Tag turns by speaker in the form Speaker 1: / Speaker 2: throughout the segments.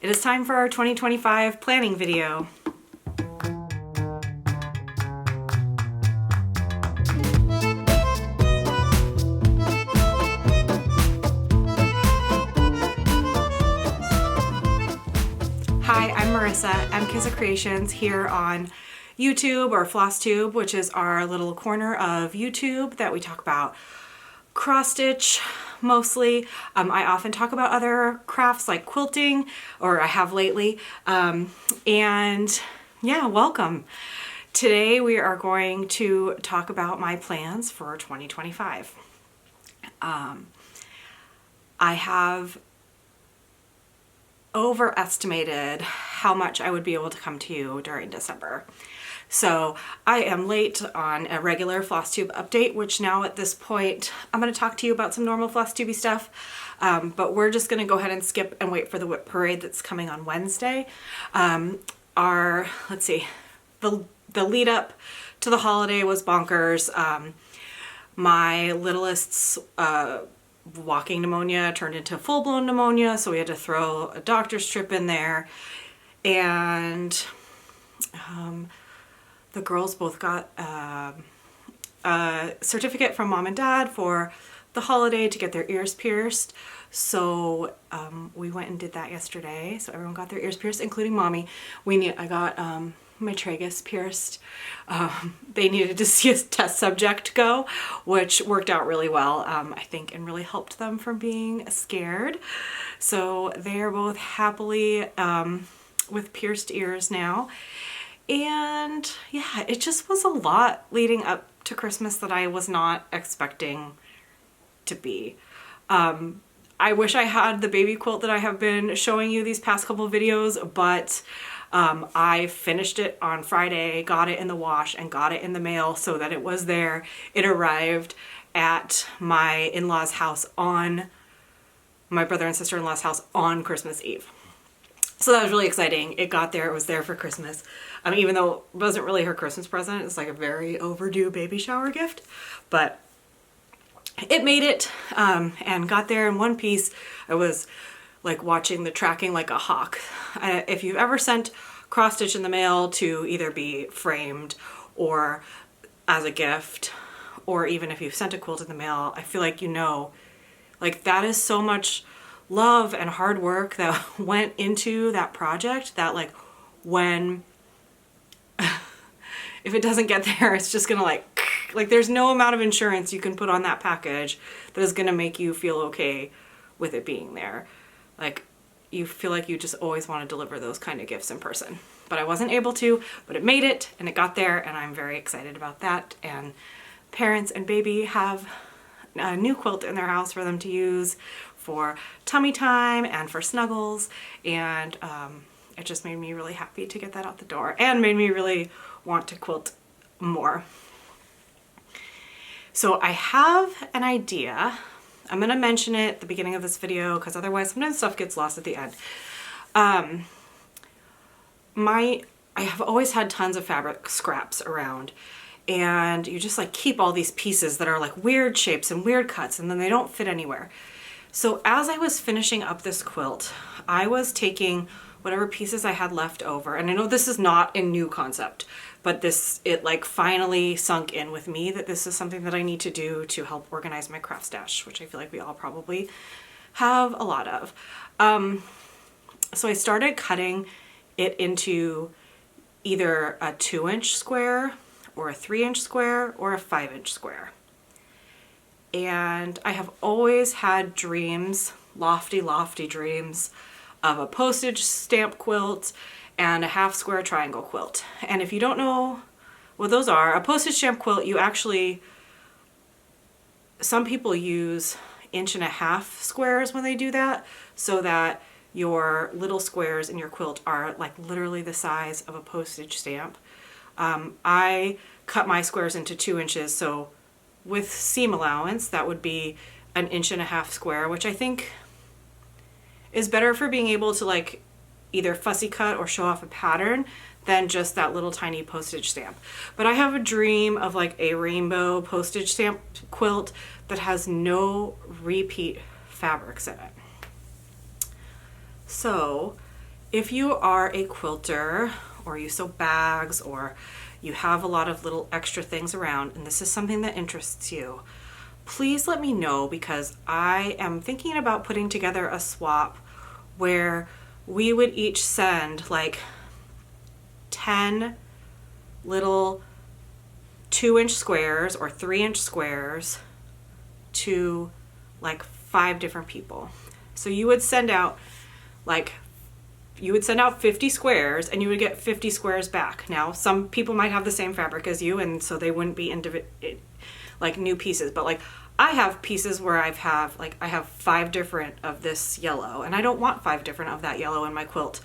Speaker 1: It is time for our 2025 planning video. Hi, I'm Marissa, MK's Creations here on YouTube or FlossTube, which is our little corner of YouTube that we talk about cross stitch mostly. I often talk about other crafts like quilting, or I have lately. And yeah, welcome. Today we are going to talk about my plans for 2025. I have overestimated how much I would be able to come to you during December. So I am late on a regular FlossTube update, which now at this point, I'm going to talk to you about some normal FlossTubey stuff, but we're just going to go ahead and skip and wait for the whip parade that's coming on Wednesday. Let's see, the lead up to the holiday was bonkers. My littlest's walking pneumonia turned into full-blown pneumonia, so we had to throw a doctor's trip in there, and the girls both got a certificate from mom and dad for the holiday to get their ears pierced, so we went and did that yesterday. So everyone got their ears pierced, including mommy. I got my tragus pierced. They needed to see a test subject go, which worked out really well, I think, and really helped them from being scared. So they are both happily with pierced ears now. And yeah, it just was a lot leading up to Christmas that I was not expecting to be. I wish I had the baby quilt that I have been showing you these past couple videos, but I finished it on Friday, got it in the wash, and got it in the mail so that it was there. It arrived at my in-laws' house my brother and sister-in-law's house on Christmas Eve. So that was really exciting. It got there, it was there for Christmas. Even though it wasn't really her Christmas present, it's like a very overdue baby shower gift, but it made it and got there in one piece. I was like watching the tracking like a hawk. If you've ever sent cross stitch in the mail to either be framed or as a gift, or even if you've sent a quilt in the mail, I feel like like that is so much love and hard work that went into that project that like when if it doesn't get there, it's just gonna like there's no amount of insurance you can put on that package that is gonna make you feel okay with it being there. Like, you feel like you just always want to deliver those kind of gifts in person. But I wasn't able to, but it made it and it got there, and I'm very excited about that. And parents and baby have a new quilt in their house for them to use for tummy time and for snuggles, and it just made me really happy to get that out the door and made me really want to quilt more. So I have an idea. I'm going to mention it at the beginning of this video because otherwise sometimes stuff gets lost at the end. I have always had tons of fabric scraps around, and you just like keep all these pieces that are like weird shapes and weird cuts, and then they don't fit anywhere. So as I was finishing up this quilt, I was taking whatever pieces I had left over, and I know this is not a new concept, but it like finally sunk in with me that this is something that I need to do to help organize my craft stash, which I feel like we all probably have a lot of. So I started cutting it into either a 2-inch square or a 3-inch square or a 5-inch square. And I have always had dreams, lofty dreams, of a postage stamp quilt and a half square triangle quilt. And if you don't know what those are, a postage stamp quilt, some people use 1.5 inch squares when they do that, so that your little squares in your quilt are like literally the size of a postage stamp. I cut my squares into 2 inches, so with seam allowance, that would be 1.5 inch square, which I think is better for being able to like either fussy cut or show off a pattern than just that little tiny postage stamp. But I have a dream of like a rainbow postage stamp quilt that has no repeat fabrics in it. So if you are a quilter or you sew bags or you have a lot of little extra things around and this is something that interests you, please let me know, because I am thinking about putting together a swap where we would each send like 10 little 2-inch squares or 3-inch squares to like 5 different people. So you would send out 50 squares and you would get 50 squares back. Now, some people might have the same fabric as you, and so they wouldn't be like new pieces, but like I have pieces where I have 5 different of this yellow, and I don't want 5 different of that yellow in my quilt.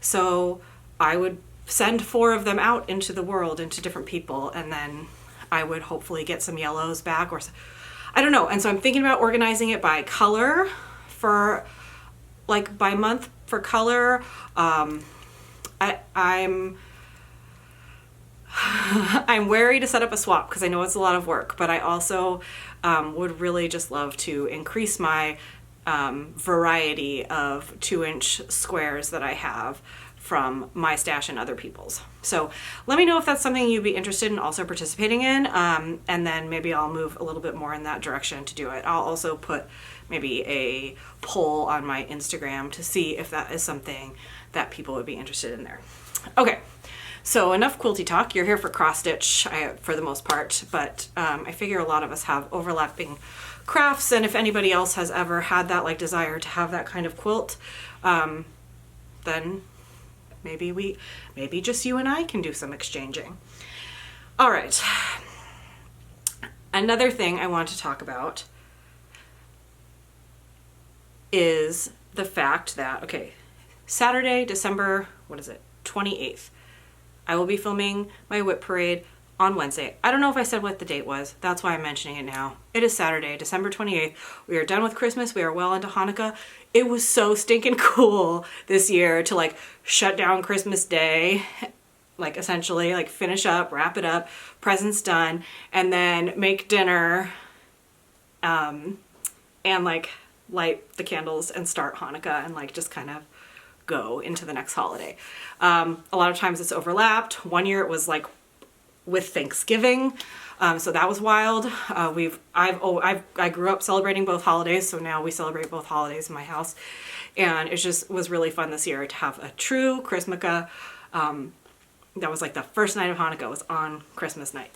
Speaker 1: So I would send 4 of them out into the world, into different people, and then I would hopefully get some yellows back, or I don't know. And so I'm thinking about organizing it by color, for like by month for color. I'm I'm wary to set up a swap because I know it's a lot of work, but I also would really just love to increase my variety of 2-inch squares that I have from my stash and other people's. So let me know if that's something you'd be interested in also participating in, and then maybe I'll move a little bit more in that direction to do it. I'll also put maybe a poll on my Instagram to see if that is something that people would be interested in there. Okay, so enough quilty talk. You're here for cross stitch for the most part, but I figure a lot of us have overlapping crafts, and if anybody else has ever had that like desire to have that kind of quilt, then maybe just you and I can do some exchanging. All right. Another thing I want to talk about is the fact that, okay, Saturday, December, 28th, I will be filming my whip parade on Wednesday. I don't know if I said what the date was. That's why I'm mentioning it now. It is Saturday, December 28th. We are done with Christmas. We are well into Hanukkah. It was so stinking cool this year to like shut down Christmas Day, like essentially like finish up, wrap it up, presents done, and then make dinner, and like light the candles and start Hanukkah and like just kind of go into the next holiday. A lot of times it's overlapped. One year it was like with Thanksgiving, so that was wild. I grew up celebrating both holidays, so now we celebrate both holidays in my house, and it just was really fun this year to have a true Christmaka. That was like the first night of Hanukkah was on Christmas night.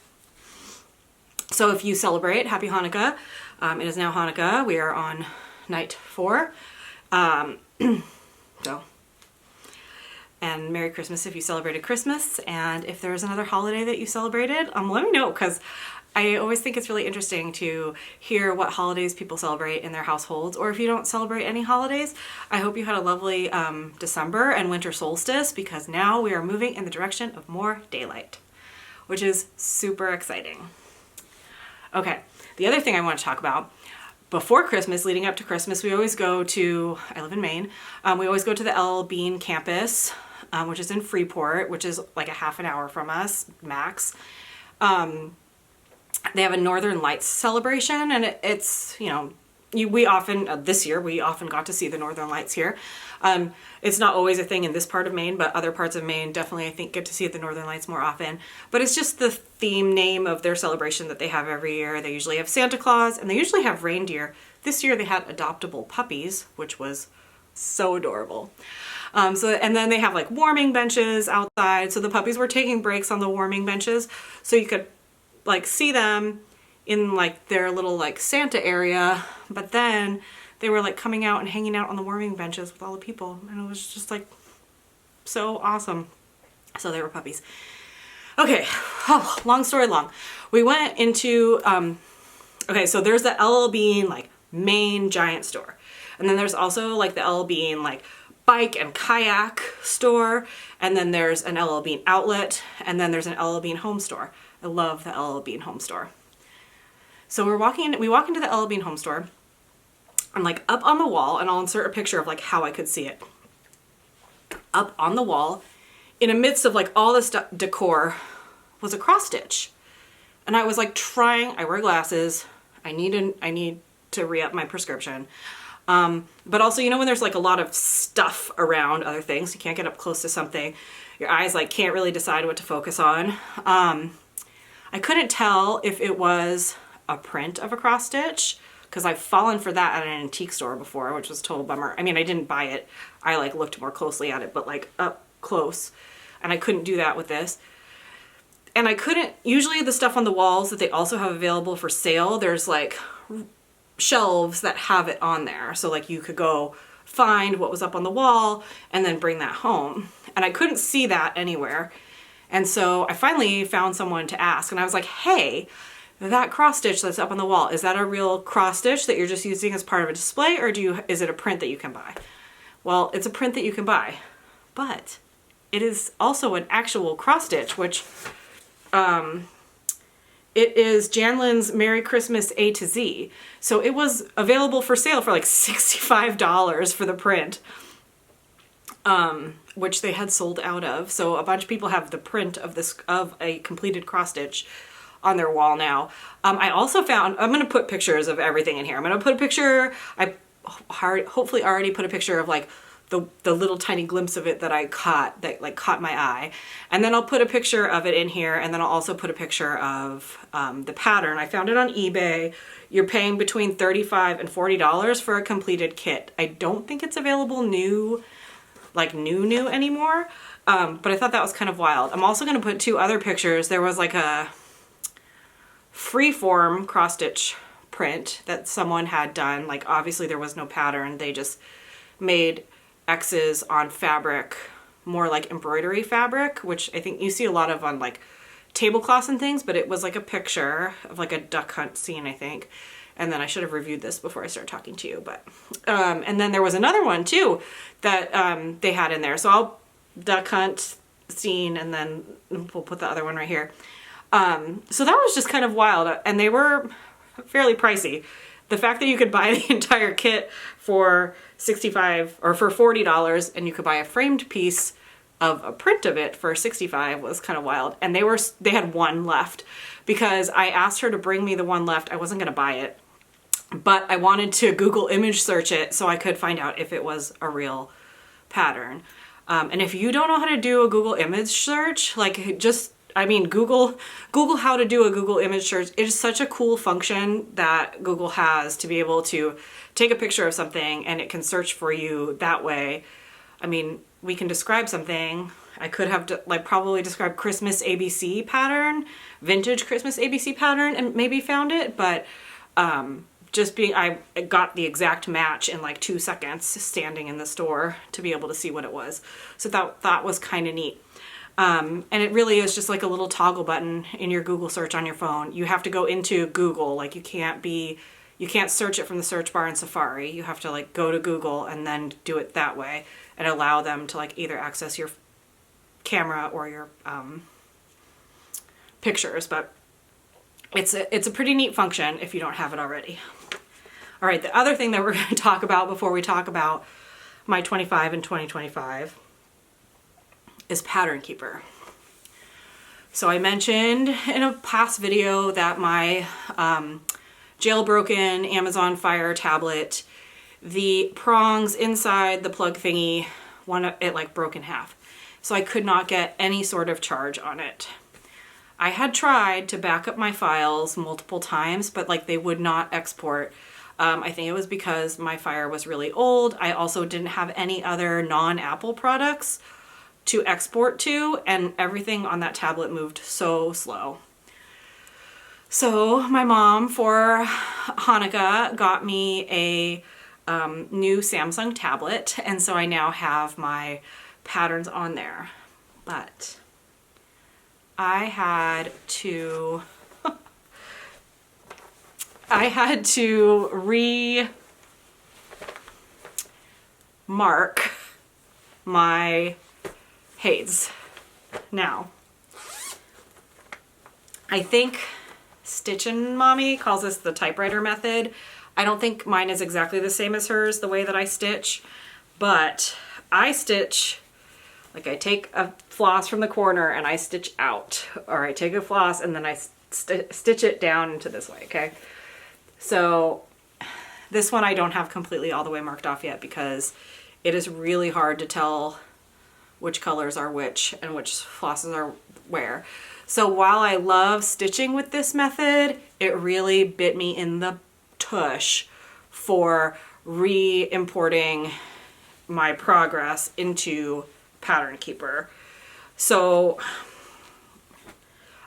Speaker 1: So if you celebrate, happy Hanukkah. It is now Hanukkah. We are on night 4. So. And Merry Christmas if you celebrated Christmas, and if there's another holiday that you celebrated, let me know, because I always think it's really interesting to hear what holidays people celebrate in their households, or if you don't celebrate any holidays, I hope you had a lovely December and winter solstice, because now we are moving in the direction of more daylight, which is super exciting. Okay, the other thing I want to talk about, before Christmas, leading up to Christmas, we always go to, I live in Maine, we always go to the L. Bean campus, which is in Freeport, which is like a half an hour from us, max. They have a Northern Lights celebration, and it's, you know, we often, this year, we often got to see the Northern Lights here. It's not always a thing in this part of Maine, but other parts of Maine definitely, I think, get to see the Northern Lights more often. But it's just the theme name of their celebration that they have every year. They usually have Santa Claus, and they usually have reindeer. This year they had adoptable puppies, which was so adorable. And then they have like warming benches outside. So the puppies were taking breaks on the warming benches, so you could like see them in like their little like Santa area, but then they were like coming out and hanging out on the warming benches with all the people, and it was just like so awesome. So they were puppies. Okay, long story long. We went into, okay, so there's the LL Bean like main giant store, and then there's also like the LL Bean like bike and kayak store, and then there's an LL Bean outlet, and then there's an LL Bean home store. I love the LL Bean home store. So we walk into the LL Bean home store, and like up on the wall, and I'll insert a picture of like how I could see it. Up on the wall, in the midst of like all this decor, was a cross stitch. And I was like I wear glasses, I need to re-up my prescription. But also, you know, when there's like a lot of stuff around other things, you can't get up close to something, your eyes like can't really decide what to focus on. I couldn't tell if it was a print of a cross stitch, because I've fallen for that at an antique store before, which was a total bummer. I mean, I didn't buy it. I like looked more closely at it, but like up close, and I couldn't do that with this. And I couldn't, usually the stuff on the walls that they also have available for sale, there's like shelves that have it on there. So like you could go find what was up on the wall and then bring that home. And I couldn't see that anywhere. And so I finally found someone to ask, and I was like, hey, that cross stitch that's up on the wall, is that a real cross stitch that you're just using as part of a display, or is it a print that you can buy? Well, it's a print that you can buy, but it is also an actual cross stitch, which it is Janlin's Merry Christmas A to Z. So it was available for sale for like $65 for the print, which they had sold out of. So a bunch of people have the print of a completed cross stitch on their wall now. I also found, I'm going to put pictures of everything in here. I'm going to put a picture, I hopefully already put a picture of like the little tiny glimpse of it that I caught, that like caught my eye. And then I'll put a picture of it in here, and then I'll also put a picture of the pattern. I found it on eBay. You're paying between $35 and $40 for a completed kit. I don't think it's available new anymore, but I thought that was kind of wild. I'm also going to put two other pictures. There was like a freeform cross stitch print that someone had done. Like obviously there was no pattern. They just made X's on fabric, more like embroidery fabric, which I think you see a lot of on like tablecloths and things, but it was like a picture of like a duck hunt scene, I think. And then I should have reviewed this before I started talking to you, but, and then there was another one too that they had in there. So I'll duck hunt scene, and then we'll put the other one right here. So that was just kind of wild, and they were fairly pricey. The fact that you could buy the entire kit for $65 or for $40, and you could buy a framed piece of a print of it for $65 was kind of wild. And they had one left, because I asked her to bring me the one left. I wasn't going to buy it, but I wanted to Google image search it so I could find out if it was a real pattern. And if you don't know how to do a Google image search, like just, I mean, Google how to do a Google image search. It is such a cool function that Google has to be able to take a picture of something and it can search for you that way. I mean, we can describe something. I could have like probably described Christmas ABC pattern, vintage Christmas ABC pattern, and maybe found it, but I got the exact match in like 2 seconds standing in the store to be able to see what it was. So that was kind of neat. And it really is just like a little toggle button in your Google search on your phone. You have to go into Google, like you can't search it from the search bar in Safari. You have to like go to Google and then do it that way and allow them to like either access your camera or your pictures. But it's a pretty neat function if you don't have it already. All right, the other thing that we're going to talk about before we talk about my 25 and 2025 is Pattern Keeper. So I mentioned in a past video that my jailbroken Amazon Fire tablet, the prongs inside the plug thingy, it like broke in half. So I could not get any sort of charge on it. I had tried to back up my files multiple times, but like they would not export. I think it was because my Fire was really old. I also didn't have any other non-Apple products to export to, and everything on that tablet moved so slow. So my mom for Hanukkah got me a new Samsung tablet, and so I now have my patterns on there. But I had to re-mark my Hayes. Now, I think Stitchin' Mommy calls this the typewriter method. I don't think mine is exactly the same as hers, the way that I stitch, but I stitch, like I take a floss from the corner and I stitch out, or I take a floss and then I stitch it down into this way, okay? So This one I don't have completely all the way marked off yet because it is really hard to tell which colors are which and which flosses are where. So while I love stitching with this method, it really bit me in the tush for re-importing my progress into Pattern Keeper. So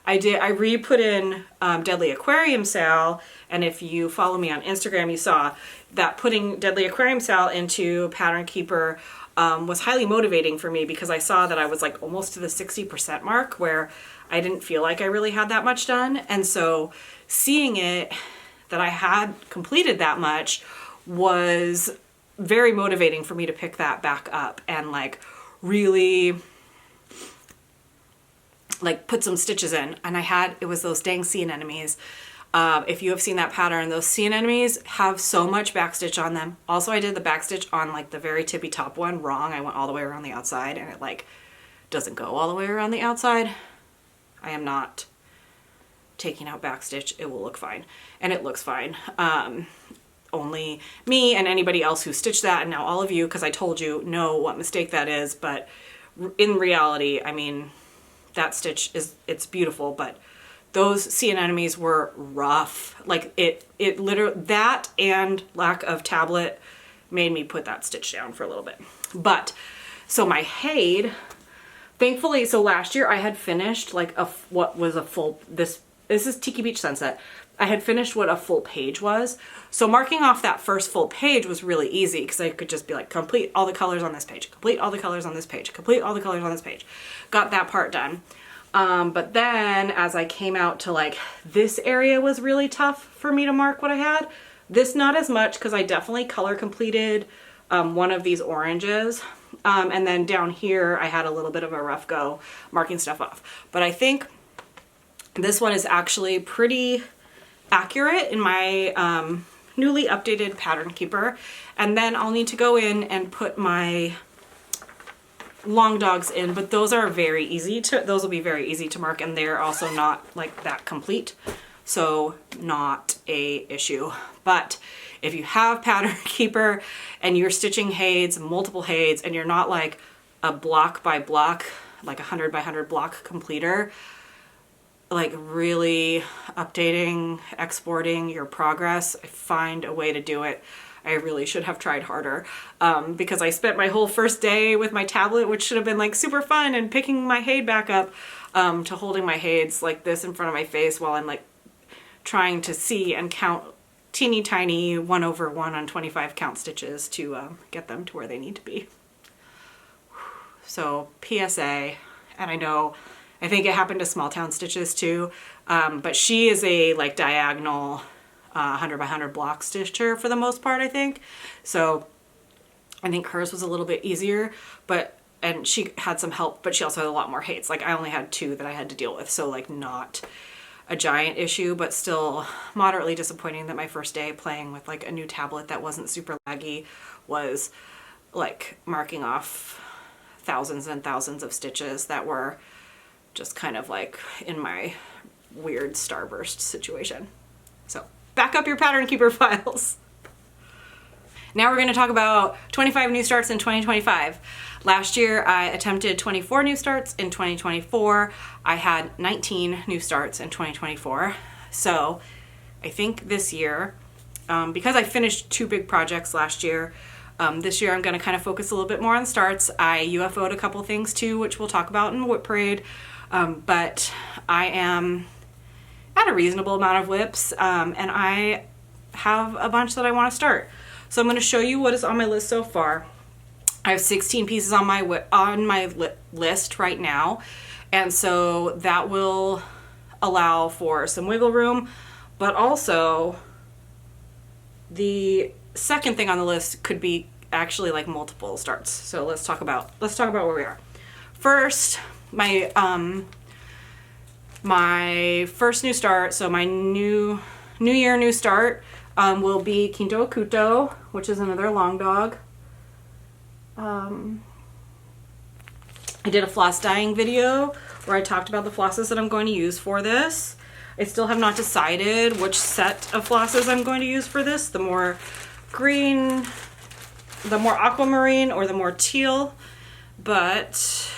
Speaker 1: I re-put in Deadly Aquarium Sal, and if you follow me on Instagram, you saw that putting Deadly Aquarium Sal into Pattern Keeper was highly motivating for me because I saw that I was like almost to the 60% mark where I didn't feel like I really had that much done. And so seeing it that I had completed that much was very motivating for me to pick that back up and like really like put some stitches in. And it was those dang sea anemones. If you have seen that pattern, those sea anemones have so much backstitch on them. Also, I did the backstitch on like the very tippy top one wrong. I went all the way around the outside and it like doesn't go all the way around the outside. I am not taking out backstitch. It will look fine. And it looks fine. Only me and anybody else who stitched that, and now all of you, because I told you, know what mistake that is. But in reality, I mean, that stitch it's beautiful, but those sea anemones were rough. Like it literally, that and lack of tablet made me put that stitch down for a little bit. But so my Hade, thankfully, so last year I had finished like what was a full, this is Tiki Beach Sunset. I had finished what a full page was. So marking off that first full page was really easy because I could just be like, complete all the colors on this page, complete all the colors on this page, complete all the colors on this page. Got that part done. But then as I came out to like, this area was really tough for me to mark what I had. This not as much because I definitely color completed one of these oranges. And then down here I had a little bit of a rough go marking stuff off. But I think this one is actually pretty accurate in my newly updated Pattern Keeper. And then I'll need to go in and put my long dogs in, but those are very easy to, those will be very easy to mark, and they're also not like that complete, so not a issue. But if you have Pattern Keeper and you're stitching Hades, multiple Hades, and you're not like a block by block, like 100 by 100 block completer, like really updating, exporting your progress, find a way to do it. I really should have tried harder because I spent my whole first day with my tablet, which should have been like super fun, and picking my Hade back up to holding my Hades like this in front of my face while I'm like trying to see and count teeny tiny 1/1 on 25 count stitches to get them to where they need to be. So PSA, and I think it happened to Small Town Stitches too, but she is a like diagonal 100 by 100 block stitcher for the most part, I think. So I think hers was a little bit easier, and she had some help, but she also had a lot more Hades. Like I only had 2 that I had to deal with, so like not a giant issue, but still moderately disappointing that my first day playing with like a new tablet that wasn't super laggy was like marking off thousands and thousands of stitches that were just kind of like in my weird starburst situation. So back up your Pattern Keeper files. Now we're going to talk about 25 new starts in 2025. Last year I attempted 24 new starts. In 2024 I had 19 new starts in 2024. So I think this year, because I finished 2 big projects last year, this year I'm going to kind of focus a little bit more on starts. I UFO'd a couple things too, which we'll talk about in Whip Parade. But I am at a reasonable amount of whips, and I have a bunch that I want to start. So I'm going to show you what is on my list so far. I have 16 pieces on my list right now, and so that will allow for some wiggle room, but also the second thing on the list could be actually like multiple starts. So let's talk about where we are. First, my first new start, so my new year new start will be Quinto Acuto, which is another long dog. I did a floss dyeing video where I talked about the flosses that I'm going to use for this. I still have not decided which set of flosses I'm going to use for this. The more green, the more aquamarine or the more teal, but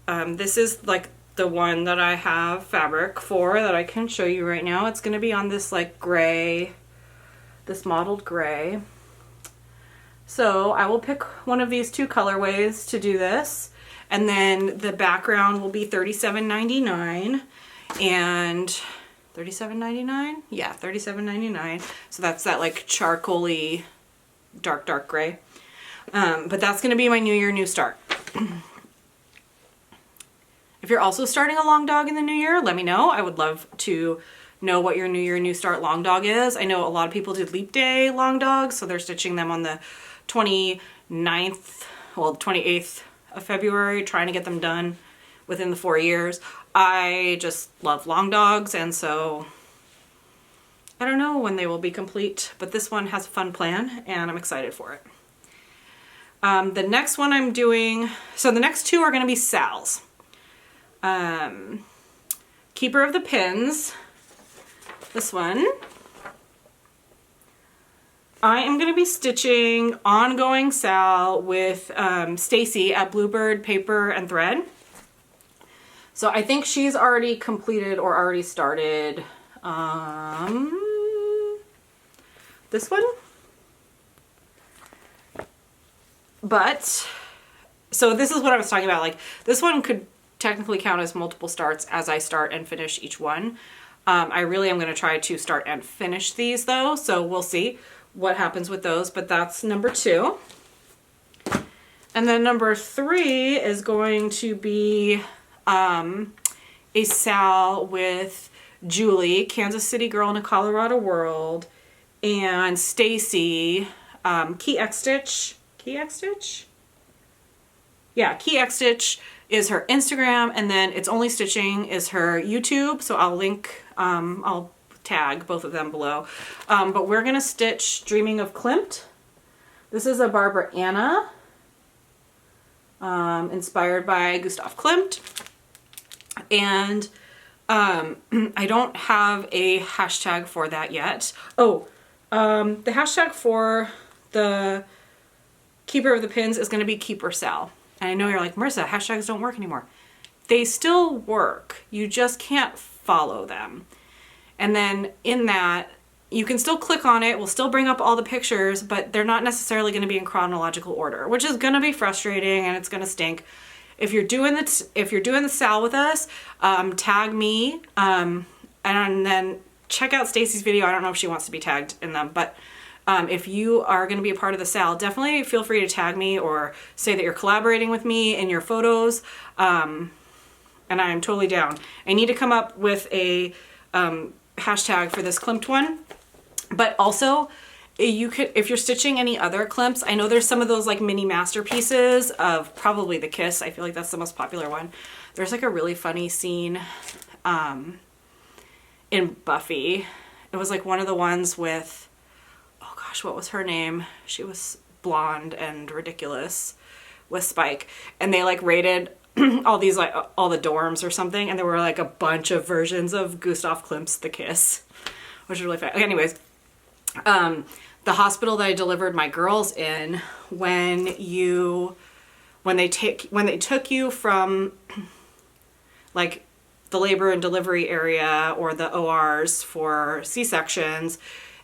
Speaker 1: this is like the one that I have fabric for that I can show you right now. It's going to be on this like gray, this mottled gray. So I will pick one of these two colorways to do this, and then the background will be $37.99 and $37.99? Yeah, $37.99. So that's that like charcoaly dark gray. But that's going to be my New Year, New Start. If you're also starting a long dog in the new year, let me know. I would love to know what your New Year, New Start long dog is. I know a lot of people did Leap Day long dogs, so they're stitching them on the 29th, well, 28th of February, trying to get them done within the 4 years. I just love long dogs, and so I don't know when they will be complete, but this one has a fun plan, and I'm excited for it. The next one I'm doing, so the next two are going to be Sal's. Keeper of the Pins, this one. I am going to be stitching Ongoing Sal with Stacey at Bluebird Paper and Thread. So I think she's already completed or already started this one. But, so this is what I was talking about. Like, this one could technically count as multiple starts as I start and finish each one. I really am going to try to start and finish these though, so we'll see what happens with those, but that's number 2. And then number 3 is going to be a Sal with Julie, Kansas City Girl in a Colorado World, and Stacey, Key X Stitch. Yeah, Key X Stitch is her Instagram, and then It's Only Stitching is her YouTube. So I'll link, I'll tag both of them below. But we're gonna stitch Dreaming of Klimt. This is a Barbara Anna, inspired by Gustav Klimt. And I don't have a hashtag for that yet. Oh, the hashtag for the Keeper of the Pins is gonna be Keeper Sal. And I know you're like, Marissa, hashtags don't work anymore. They still work. You just can't follow them. And then in that, you can still click on it. We'll still bring up all the pictures, but they're not necessarily going to be in chronological order, which is going to be frustrating and it's going to stink. If you're doing the Sal with us, tag me, and then check out Stacey's video. I don't know if she wants to be tagged in them, but if you are going to be a part of the Sal, definitely feel free to tag me or say that you're collaborating with me in your photos. And I'm totally down. I need to come up with a hashtag for this Klimt one. But also, you could, if you're stitching any other Klimts, I know there's some of those like mini masterpieces of probably the Kiss. I feel like that's the most popular one. There's like a really funny scene in Buffy. It was like one of the ones with, oh gosh, what was her name? She was blonde and ridiculous with Spike. And they like rated all these, like all the dorms or something. And there were like a bunch of versions of Gustav Klimt's The Kiss, which is really fun. Anyways, the hospital that I delivered my girls in, when they took you from like the labor and delivery area or the ORs for C-sections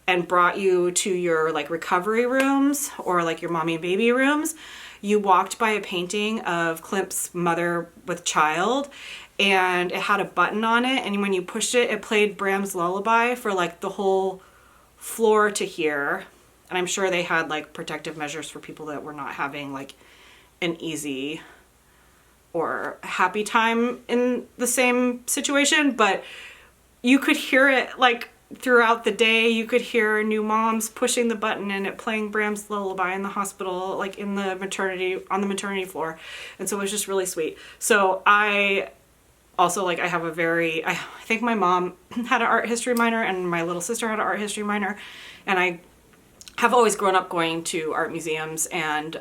Speaker 1: and brought you to your like recovery rooms or like your mommy and baby rooms, you walked by a painting of Klimt's mother with child, and it had a button on it, and when you pushed it, it played Bram's Lullaby for like the whole floor to hear. And I'm sure they had like protective measures for people that were not having like an easy or happy time in the same situation, but you could hear it like throughout the day. You could hear new moms pushing the button and it playing Bram's Lullaby in the hospital, like in the maternity, on the maternity floor. And so it was just really sweet. So I also like, I have a very, I think my mom had an art history minor and my little sister had an art history minor, and I have always grown up going to art museums, and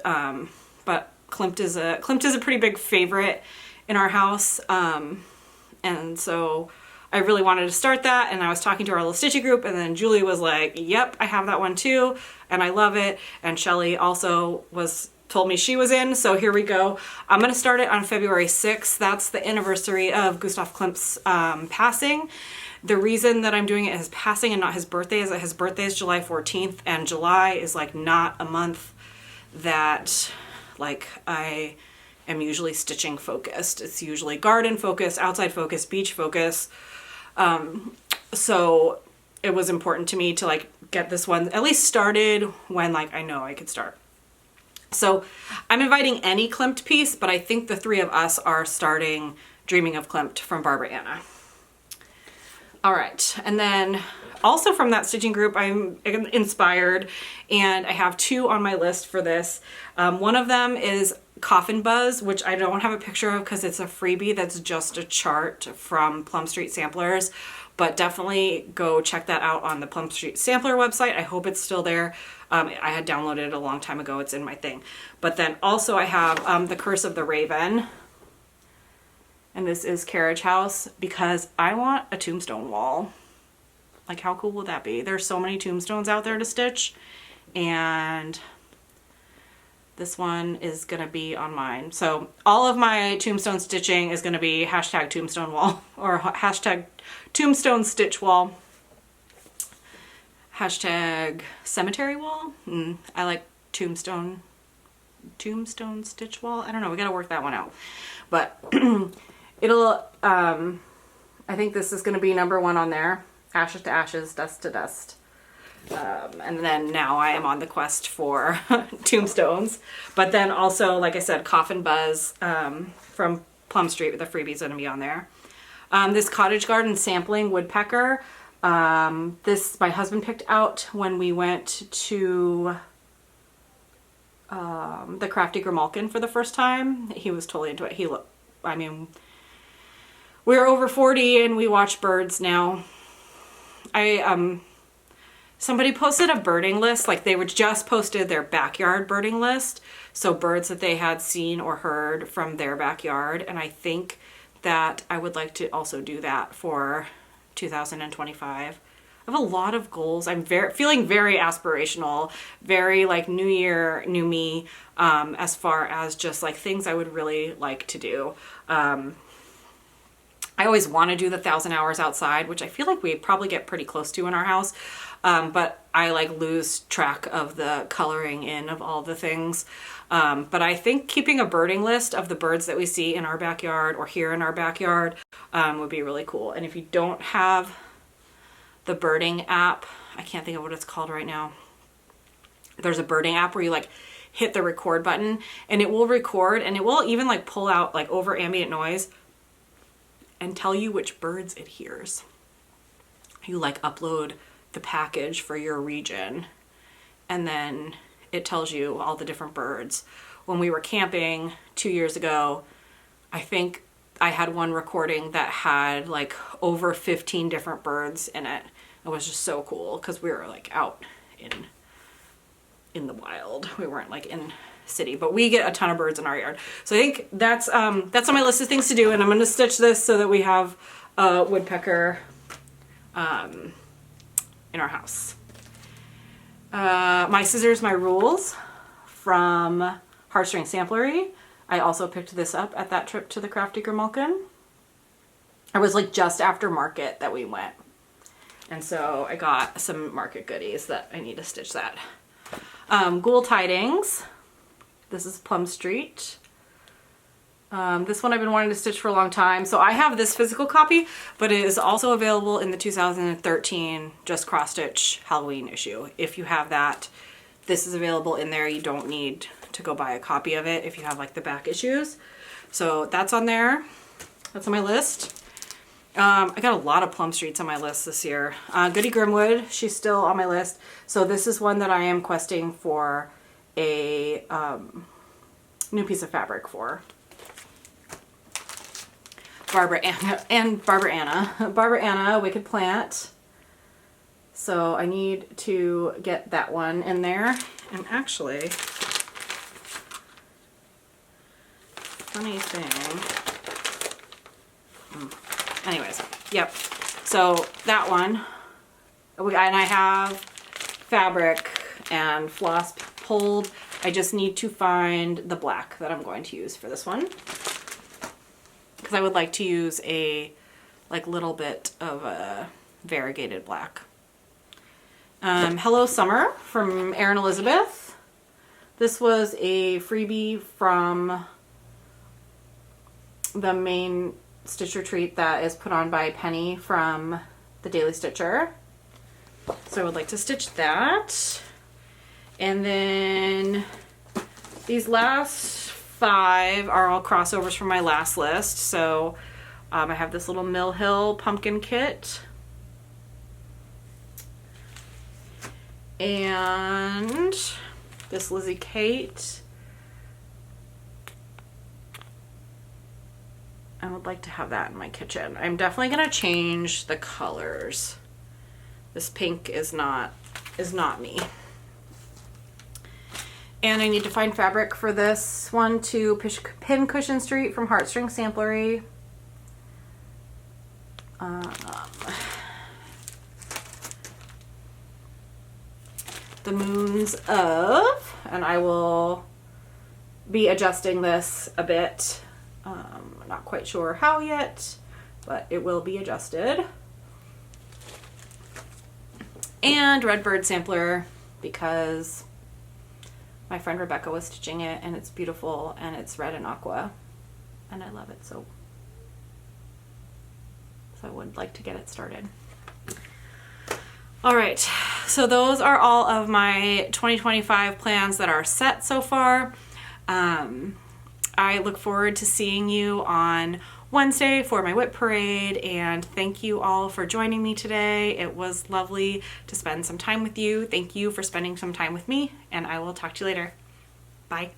Speaker 1: but Klimt is a pretty big favorite in our house, and so I really wanted to start that, and I was talking to our little stitchy group, and then Julie was like, yep, I have that one too, and I love it. And Shelley also told me she was in, so here we go. I'm gonna start it on February 6th. That's the anniversary of Gustav Klimt's passing. The reason that I'm doing it his passing and not his birthday is that his birthday is July 14th, and July is like not a month that like I am usually stitching focused. It's usually garden focused, outside focused, beach focused. So it was important to me to like get this one at least started when like I know I could start. So I'm inviting any Klimt piece, but I think the three of us are starting Dreaming of Klimt from Barbara Anna. All right, and then also from that stitching group, I'm inspired, and I have two on my list for this. One of them is Coffin Buzz, which I don't have a picture of because it's a freebie that's just a chart from Plum Street Samplers, but definitely go check that out on the Plum Street Sampler website. I hope it's still there. I had downloaded it a long time ago. It's in my thing. But then also I have The Curse of the Raven, and this is Carriage House because I want a tombstone wall. Like, how cool would that be? There's so many tombstones out there to stitch, and this one is gonna be on mine. So all of my tombstone stitching is gonna be hashtag tombstone wall or hashtag tombstone stitch wall. Hashtag cemetery wall. I like tombstone stitch wall. I don't know, we gotta work that one out. But it'll, I think this is gonna be number one on there. Ashes to ashes, dust to dust. And then now I am on the quest for tombstones. But then also, like I said, Coffin Buzz from Plum Street with the freebies gonna be on there. This Cottage Garden sampling Woodpecker. This my husband picked out when we went to the Crafty Grimalkin for the first time. He was totally into it. I mean, we're over 40 and we watch birds now. Somebody posted a birding list, like they would just posted their backyard birding list. So birds that they had seen or heard from their backyard. And I think that I would like to also do that for 2025. I have a lot of goals. I'm feeling very aspirational, very like new year, new me, as far as just like things I would really like to do. I always want to do the 1,000 hours outside, which I feel like we probably get pretty close to in our house. But I like lose track of the coloring in of all the things. But I think keeping a birding list of the birds that we see in our backyard or here in our backyard would be really cool. And if you don't have the birding app, I can't think of what it's called right now. There's a birding app where you like hit the record button and it will record, and it will even like pull out like over ambient noise and tell you which birds it hears. You like upload the package for your region, and then it tells you all the different birds. When we were camping 2 years ago, I think I had one recording that had like over 15 different birds in it. It was just so cool because we were like out in the wild. We weren't like in city, but we get a ton of birds in our yard. So I think that's on my list of things to do, and I'm going to stitch this so that we have a woodpecker in our house. My scissors, my rules from Heartstring Samplery. I also picked this up at that trip to the Crafty Grimalkin. It was like just after market that we went, and so I got some market goodies that I need to stitch that. Ghoul Tidings. This is Plum Street. This one I've been wanting to stitch for a long time. So I have this physical copy, but it is also available in the 2013 Just Cross Stitch Halloween issue. If you have that, this is available in there. You don't need to go buy a copy of it if you have like the back issues. So that's on there. That's on my list. I got a lot of Plum Streets on my list this year. Goody Grimwood, she's still on my list. So this is one that I am questing for a new piece of fabric for. Barbara Anna, Wicked Plant. So I need to get that one in there. And actually, funny thing. Anyways, yep. So that one, and I have fabric and floss pulled. I just need to find the black that I'm going to use for this one, because I would like to use a little bit of a variegated black. Hello Summer from Erin Elizabeth. This was a freebie from the main stitch retreat that is put on by Penny from the Daily Stitcher. So I would like to stitch that. And then these last 5 are all crossovers from my last list. So I have this little Mill Hill pumpkin kit. And this Lizzie Kate. I would like to have that in my kitchen. I'm definitely gonna change the colors. This pink is not me. And I need to find fabric for this one to Pincushion Street from Heartstring Samplery. The Moons of, and I will be adjusting this a bit. Not quite sure how yet, but it will be adjusted. And Redbird Sampler, because my friend Rebecca was stitching it and it's beautiful and it's red and aqua and I love it, so I would like to get it started. All right, so those are all of my 2025 plans that are set so far. I look forward to seeing you on Wednesday for my whip parade, and thank you all for joining me today. It was lovely to spend some time with you. Thank you for spending some time with me, and I will talk to you later. Bye.